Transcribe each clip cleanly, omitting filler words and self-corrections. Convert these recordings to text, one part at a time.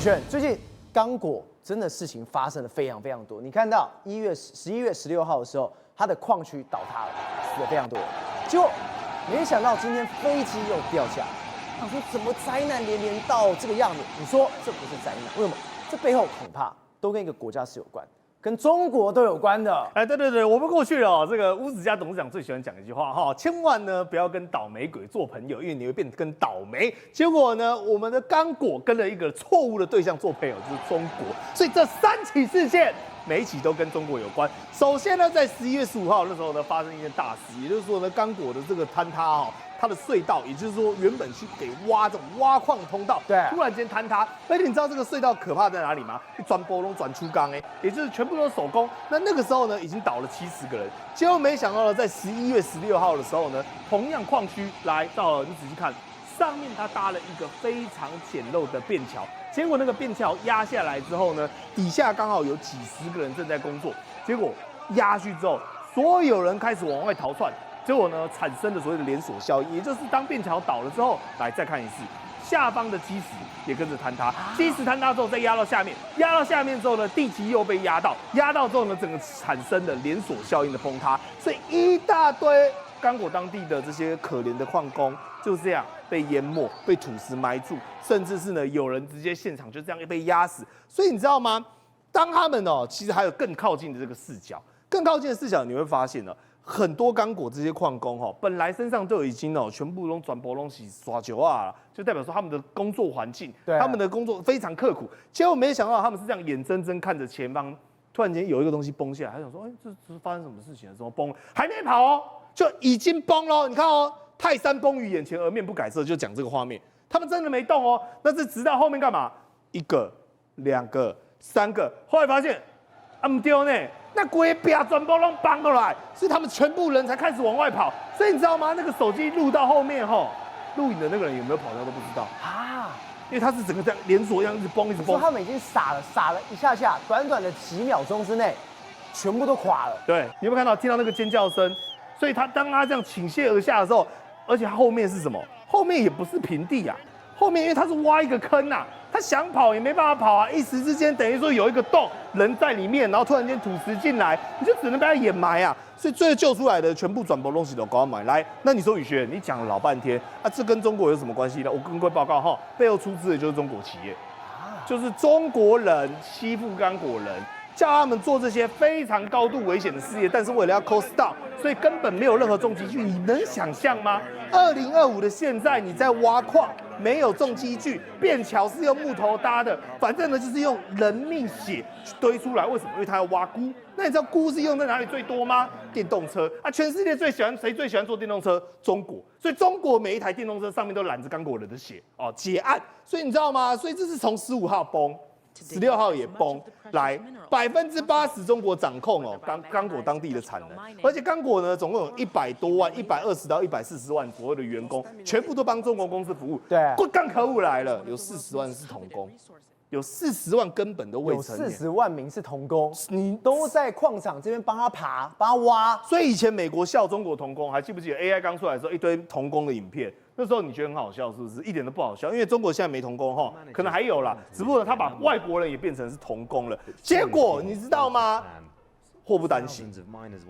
最近刚果真的事情发生的非常多。你看到11月16号的时候，它的矿区倒塌了，死了非常多人。结果没想到今天飞机又掉下来，我说怎么灾难连连到这个样子？你说这不是灾难？为什么？这背后恐怕都跟一个国家是有关，跟中国都有关的。哎，对，我们过去哦，这个乌子家董事长最喜欢讲一句话哈，千万呢不要跟倒霉鬼做朋友，因为你会变得更倒霉。结果呢，我们的刚果跟了一个错误的对象做朋友，就是中国。所以这3起事件，每一起都跟中国有关。首先呢，在11月15号那时候呢，发生一件大事，也就是说呢，刚果的这个坍塌哦。它的隧道，也就是说原本去给挖这种挖矿通道，对，突然间坍塌。而且你知道这个隧道可怕在哪里吗？转波龙转出钢也就是全部都是手工。那个时候呢，已经倒了70个人。结果没想到呢，在11月16号的时候呢，同样矿区来到了，你仔细看，上面它搭了一个非常简陋的便桥。结果那个便桥压下来之后呢，底下刚好有几十个人正在工作。结果压下去之后，所有人开始往外逃窜。结果呢，产生了所谓的连锁效应，也就是当便桥倒了之后，来再看一次，下方的基石也跟着坍塌，基石坍塌之后再压到下面，压到下面之后呢，地基又被压到，压到之后呢，整个产生了连锁效应的崩塌，所以一大堆刚果当地的这些可怜的矿工就这样被淹没、被土石埋住，甚至是呢有人直接现场就这样被压死。所以你知道吗？当他们其实还有更靠近的这个视角，更靠近的视角，你会发现呢。很多刚果这些矿工本来身上就已经全部都转播东西耍球啊，就代表说他们的工作环境，他们的工作非常刻苦。结果没想到他们是这样眼睁睁看着前方突然间有一个东西崩下来，他想说，这是发生什么事情了？怎么崩了？还没跑就已经崩了。你看泰山崩于眼前而面不改色，就讲这个画面，他们真的没动那是直到后面干嘛？1个、2个、3个，后来发现不对呢。那鬼表全部都搬过来，所以他们全部人才开始往外跑。所以你知道吗？那个手机录到后面录影的那个人有没有跑掉都不知道啊，因为他是整个这样连锁一样一直崩一直崩。说他们已经傻了一下，短的几秒钟之内，全部都垮了。对，你有没有看到听到那个尖叫声？所以当他这样倾泻而下的时候，而且后面是什么？后面也不是平地啊，后面因为他是挖一个坑啊。他想跑也没办法跑啊！一时之间等于说有一个洞，人在里面，然后突然间土石进来，你就只能被他掩埋啊！所以最后救出来的全部转播东西都搞买来。那你说宇轩，你讲了老半天啊，这跟中国有什么关系呢？我跟各位报告背后出资的就是中国企业，就是中国人欺负刚果人，叫他们做这些非常高度危险的事业，但是为了要 cost down， 所以根本没有任何重机具，你能想象吗？2025的现在你在挖矿。没有重机具，便桥是用木头搭的，反正呢就是用人命血去堆出来。为什么？因为他要挖钴。那你知道钴是用在哪里最多吗？电动车啊，全世界谁最喜欢坐电动车？中国。所以中国每一台电动车上面都染着刚果人的血结案。所以你知道吗？所以这是从15号崩。16号也崩，来80%中国掌控刚果当地的产能，而且刚果呢总共有100多万，120到140万左右的员工，全部都帮中国公司服务。对，更可恶来了，有40万是童工，有40万根本都未成年，有40万名是童工，你都在矿场这边帮他爬，帮他挖。所以以前美国笑中国童工，还记不记得 AI 刚出来的时候，一堆童工的影片？那时候你觉得很好笑是不是？一点都不好笑，因为中国现在没童工可能还有啦，只不过他把外国人也变成是童工了。结果你知道吗？祸不单行，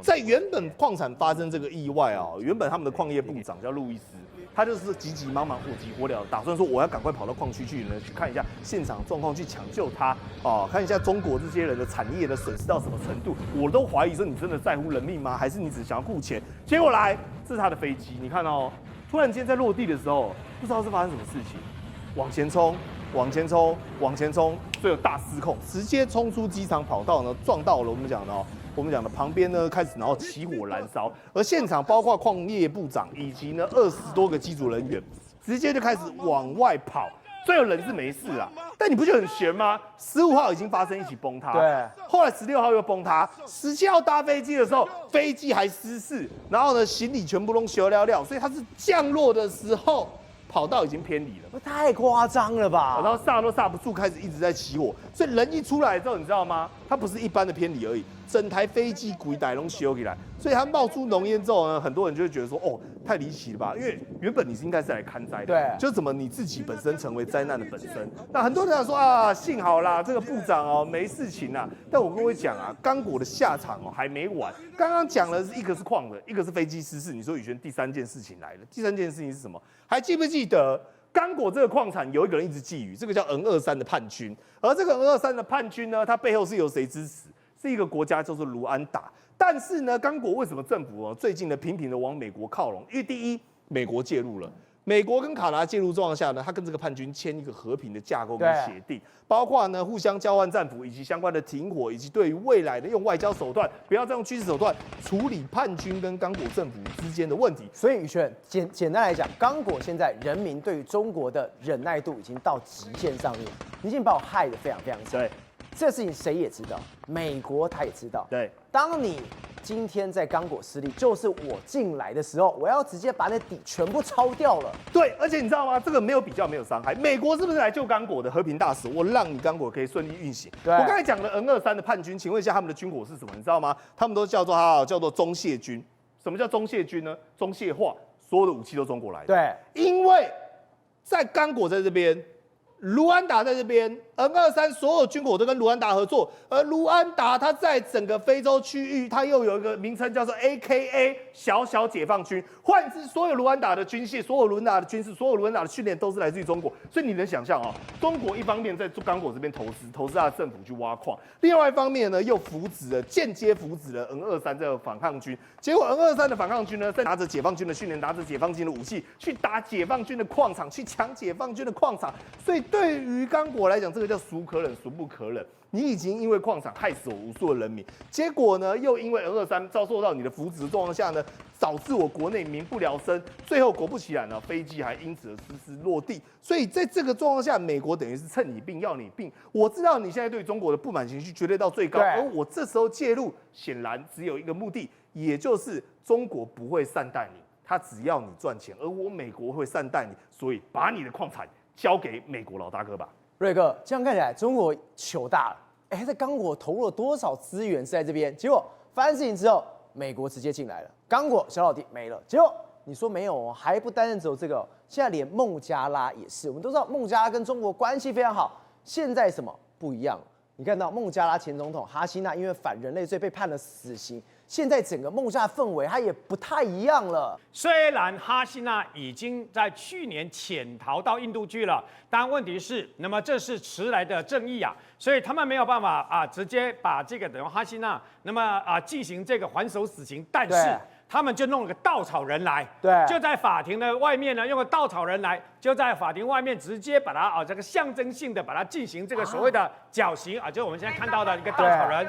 在原本矿产发生这个意外原本他们的矿业部长叫路易斯，他就是急急忙忙、火急火燎，打算说我要赶快跑到矿区去呢，去看一下现场状况，去抢救他看一下中国这些人的产业的损失到什么程度。我都怀疑说你真的在乎人命吗？还是你只想要顾钱？结果来，这是他的飞机，你看突然间在落地的时候，不知道是发生什么事情，往前冲，最后大失控，直接冲出机场跑道呢，撞到了我们讲的旁边呢，开始然后起火燃烧，而现场包括矿业部长以及呢20多个机组人员，直接就开始往外跑。最后人是没事啦，但你不觉得很悬吗？15号已经发生一起崩塌，对，后来16号又崩塌，17号搭飞机的时候，飞机还失事，然后呢行李全部都修了，所以它是降落的时候跑道已经偏离了，太夸张了吧？然后刹都刹不住，开始一直在起火，所以人一出来之后，你知道吗？它不是一般的偏离而已，整台飞机鬼歹龙修起来，所以它冒出浓烟之后呢，很多人就会觉得说，哦，太离奇了吧？因为原本你是应该是来看灾的，对，就怎么你自己本身成为灾难的本身？那很多人说啊，幸好啦，这个部长哦没事情啦。但我跟各位讲啊，刚果的下场哦还没完。刚刚讲了一个是矿的，一个是飞机失事。你说宇轩第三件事情来了，第三件事情是什么？还记不记得？刚果这个矿产有一个人一直觊觎，这个叫 N23的叛军。而这个 N23的叛军呢，它背后是由谁支持？是一个国家叫做卢安达。但是呢，刚果为什么政府最近呢频频的往美国靠拢？因为第一，美国介入了。美国跟卡达介入状况下呢，他跟这个叛军签一个和平的架构跟协定，包括呢互相交换战俘以及相关的停火，以及对于未来的用外交手段，不要再用军事手段处理叛军跟刚果政府之间的问题。所以宇轩简单来讲，刚果现在人民对于中国的忍耐度已经到极限上面，已经把我害得非常非常惨。对，这事情谁也知道，美国他也知道。对，当你今天在刚果失利，就是我进来的时候，我要直接把那底全部抄掉了。对，而且你知道吗？这个没有比较，没有伤害。美国是不是来救刚果的和平大使？我让你刚果可以顺利运行。对，我刚才讲的 N23的叛军，请问一下他们的军火是什么？你知道吗？他们都叫做中械军。什么叫中械军呢？中械化，所有的武器都中国来的。对，因为在刚果在这边。卢安达在这边 ，N23所有军火都跟卢安达合作，而卢安达它在整个非洲区域，它又有一个名称叫做 AKA 小小解放军。换之，所有卢安达的军械、所有卢安达的军事、所有卢安达的训练都是来自于中国。所以你能想象啊，中国一方面在刚果这边投资它的政府去挖矿，另外一方面呢又间接扶植了 N23这个反抗军。结果 N23的反抗军呢，在拿着解放军的训练，拿着解放军的武器去打解放军的矿场，去抢解放军的矿场，所以对于刚果来讲，这个叫孰可忍孰不可忍。你已经因为矿场害死我无数的人民，结果呢，又因为 N23遭受到你的扶植的状况下呢，导致我国内民不聊生。最后果不其然呢，飞机还因此而失事落地。所以在这个状况下，美国等于是趁你病要你病。我知道你现在对中国的不满情绪绝对到最高，而我这时候介入，显然只有一个目的，也就是中国不会善待你，他只要你赚钱，而我美国会善待你，所以把你的矿产交给美国老大哥吧。瑞哥，这样看起来中国糗大了。在刚果投入了多少资源是在这边？结果发生事情之后，美国直接进来了，刚果小老弟没了。结果你说没有哦，还不单单只有这个，现在连孟加拉也是。我们都知道孟加拉跟中国关系非常好，现在什么不一样？你看到孟加拉前总统哈希娜因为反人类罪被判了死刑。现在整个孟加拉氛围它也不太一样了。虽然哈希娜已经在去年潜逃到印度去了，但问题是，那么这是迟来的正义啊，所以他们没有办法直接把这个等于哈希娜那么进行这个还手死刑，但是他们就弄了个稻草人来，对，就在法庭的外面呢，用个稻草人来，就在法庭外面直接把它这个象征性的把它进行这个所谓的绞刑就是我们现在看到的一个稻草人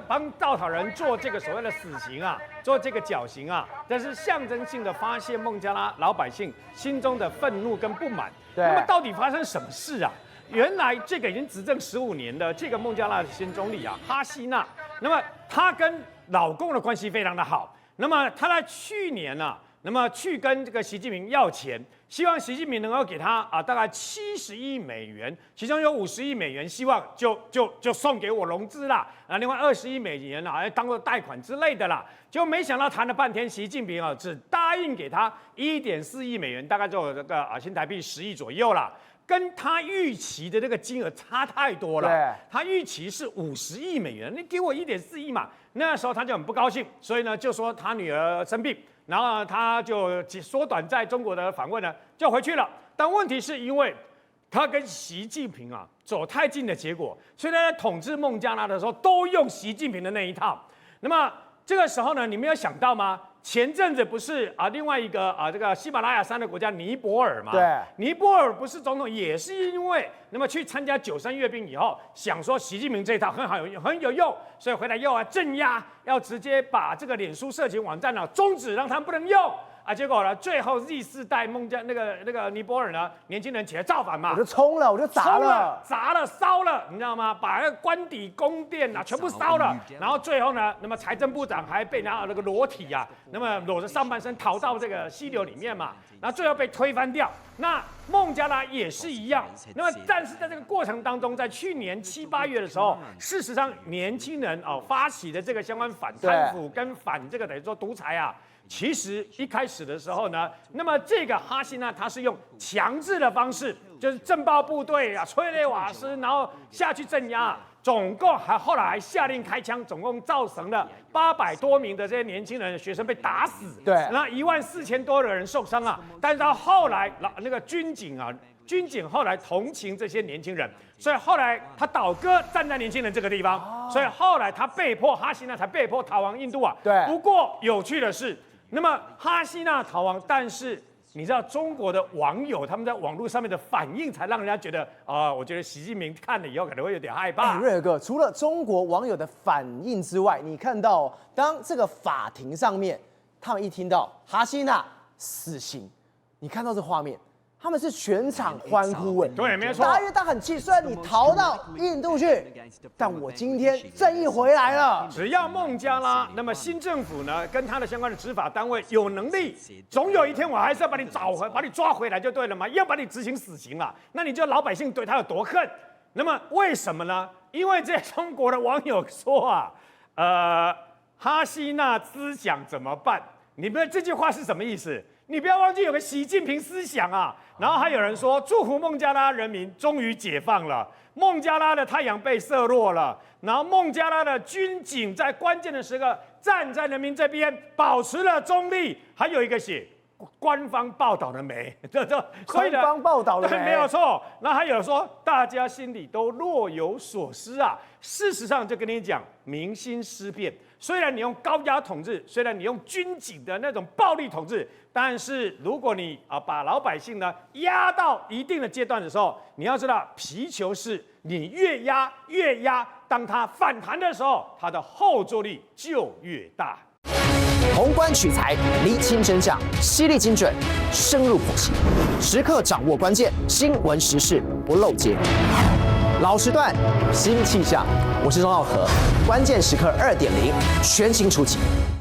帮稻草人做这个所谓的死刑做这个绞刑这是象征性的发泄孟加拉老百姓心中的愤怒跟不满。那么到底发生什么事原来这个已经执政15年的这个孟加拉的新总理哈希娜，那么她跟老公的关系非常的好。那么他在去年那么去跟这个习近平要钱，希望习近平能够给他大概70亿美元，其中有50亿美元希望就送给我融资啦，另外20亿美元当做贷款之类的啦。结果没想到谈了半天，习近平只答应给他1.4亿美元，大概就有这个新台币10亿左右啦。跟他预期的这个金额差太多了，他预期是50亿美元，你给我1.4亿嘛？那时候他就很不高兴，所以呢就说他女儿生病，然后他就缩短在中国的访问呢，就回去了。但问题是因为他跟习近平走太近的结果，所以他在统治孟加拉的时候都用习近平的那一套。那么这个时候呢，你没有想到吗？前阵子不是另外一个这个喜马拉雅山的国家尼泊尔嘛？对，尼泊尔不是总统，也是因为那么去参加93阅兵以后，想说习近平这一套很有用，所以回来又要镇压，要直接把这个脸书社群网站终止，让他们不能用。啊，结果呢，最后 Z 4代孟加那个尼泊尔呢，年轻人起来造反嘛，我就冲了，我就砸了，砸了，烧了，你知道吗？把那个官邸、宫殿啊全部烧了，然后最后呢，那么财政部长还被拿那个裸体啊，那么裸着上半身逃到这个溪流里面嘛，然后最后被推翻掉。那孟加拉也是一样，那么但是在这个过程当中，在去年7、8月的时候，事实上年轻人发起的这个相关反贪腐跟反这个等于说独裁啊。其实一开始的时候呢，那么这个哈希娜他是用强制的方式，就是政报部队啊、催泪瓦斯，然后下去镇压，总共后来还下令开枪，总共造成了800多名的这些年轻人学生被打死，对，那14000多的人受伤啊。但是到后来，那个军警后来同情这些年轻人，所以后来他倒戈站在年轻人这个地方，所以后来他哈希娜才被迫逃亡印度啊。对，不过有趣的是。那么哈希娜逃亡，但是你知道中国的网友他们在网络上面的反应，才让人家觉得我觉得习近平看了以后可能会有点害怕。瑞尔哥，除了中国网友的反应之外，你看到当这个法庭上面，他们一听到哈希娜死刑，你看到这画面。他们是全场欢呼哎，对，没错。大约他很气，虽然你逃到印度去，但我今天正义回来了。只要孟加拉，那么新政府呢，跟他的相关的执法单位有能力，总有一天我还是要把你把你抓回来就对了嘛，要把你执行死刑了。那你就老百姓对他有多恨？那么为什么呢？因为这中国的网友说哈希娜思想怎么办？你们这句话是什么意思？你不要忘记有个习近平思想啊，然后还有人说祝福孟加拉人民终于解放了，孟加拉的太阳被射落了，然后孟加拉的军警在关键的时刻站在人民这边，保持了中立，还有一个写官方报道了没？所以官方报道了没？没有错。那还有说大家心里都若有所思啊。事实上就跟你讲，民心思变。虽然你用高压统治，虽然你用军警的那种暴力统治，但是如果你把老百姓呢压到一定的阶段的时候，你要知道皮球是你越压，当它反弹的时候，它的后坐力就越大。宏观取材，厘清真相，犀利精准，深入剖析，时刻掌握关键，新闻时事不漏接。老时段，新气象，我是钟浩和，关键时刻2.0全新出击。